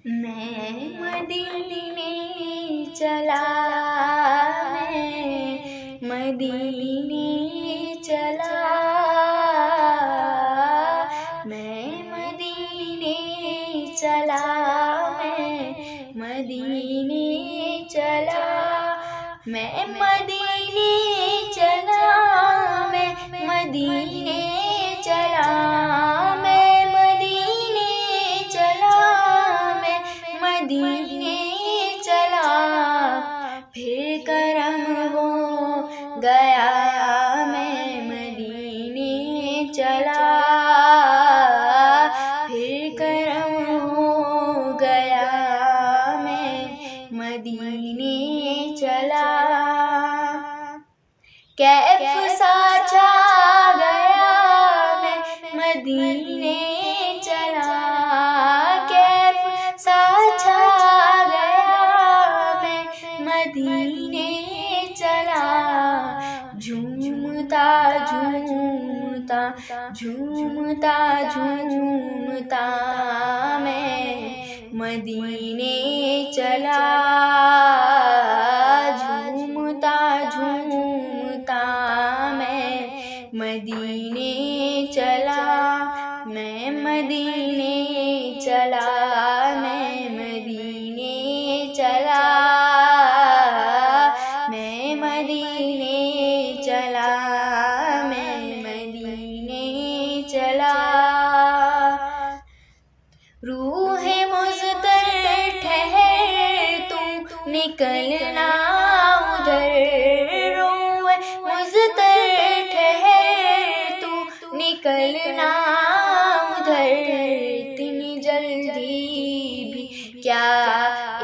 मैं मदीने चला, मैं मदीने चला, मैं मदीने चला, मैं मदीने चला, मैं मदीने चला, मैं मदीने चला, मैं मदीने चला, मैं मदीने चला, फिर करम हो गया, मैं मदीने चला, फिर करम हो गया, मैं मदीने चला। कैफ सा छा गया, मैं मदीने चला, कैफ सा छा गया, मैं मदीने चला, झूमता झूमता झूमता झूमता मैं मदीने चला, झूमता झूमता मैं मदीने चला, मैं मदीने चला, मैं मदीने चला, मैं मदीने चला, मैं मदीने चला। रूहे मुज़्तर ठहर तू निकलना उधर, रूहे मुज़्तर ठहर तू निकलना उधर, इतनी जल्दी भी क्या,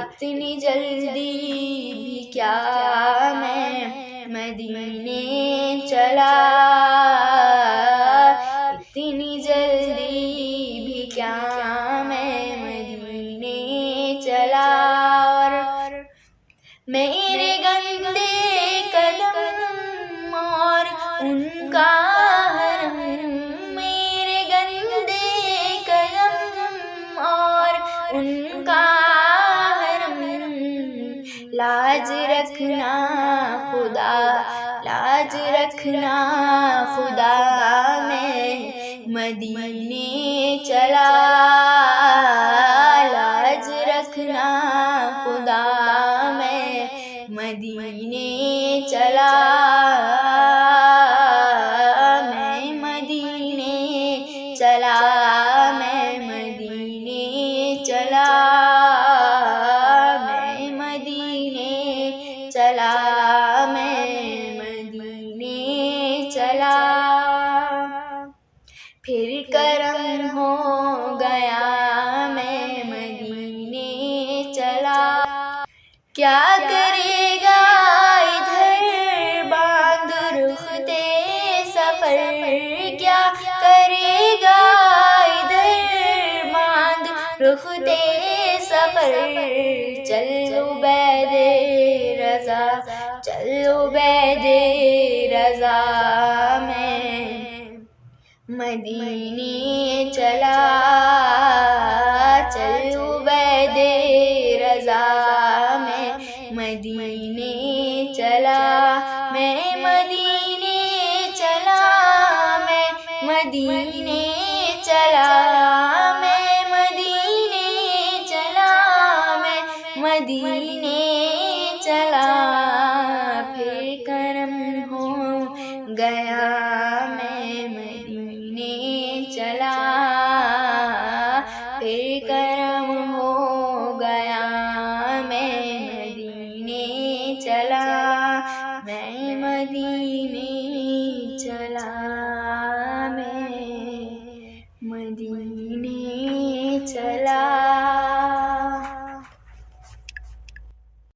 इतनी जल्दी भी क्या, मैं मदीने चला, इतनी जल्दी भी क्या, मैं मदीने चला। और मेरे गंदे कदम और उनका हरम, मेरे गंदे कदम और उनका हरम, लाज रखना खुदा, लाज रखना खुदा, मैं मदीने चला, लाज रखना खुदा, मैं मदीने चला, मैं मदीने चला, मैं मदीने चला, मैं मदीने चला, मैं मदीने चला, फिर करम हो गया, मैं मदीने चला। क्या करेगा इधर बांध रुखते सफर, क्या करेगा इधर बांध रुखते सफर, चलो बैदे रज़ा, चलो बैदे रज़ा, मैं मदीने चला, चलो बैदे रज़ा, मैं मदीने चला, मैं मदीने चला, मैं मदीने चला, मैं मदीने चला, मैं मदीने चला, फिर करम हो गया,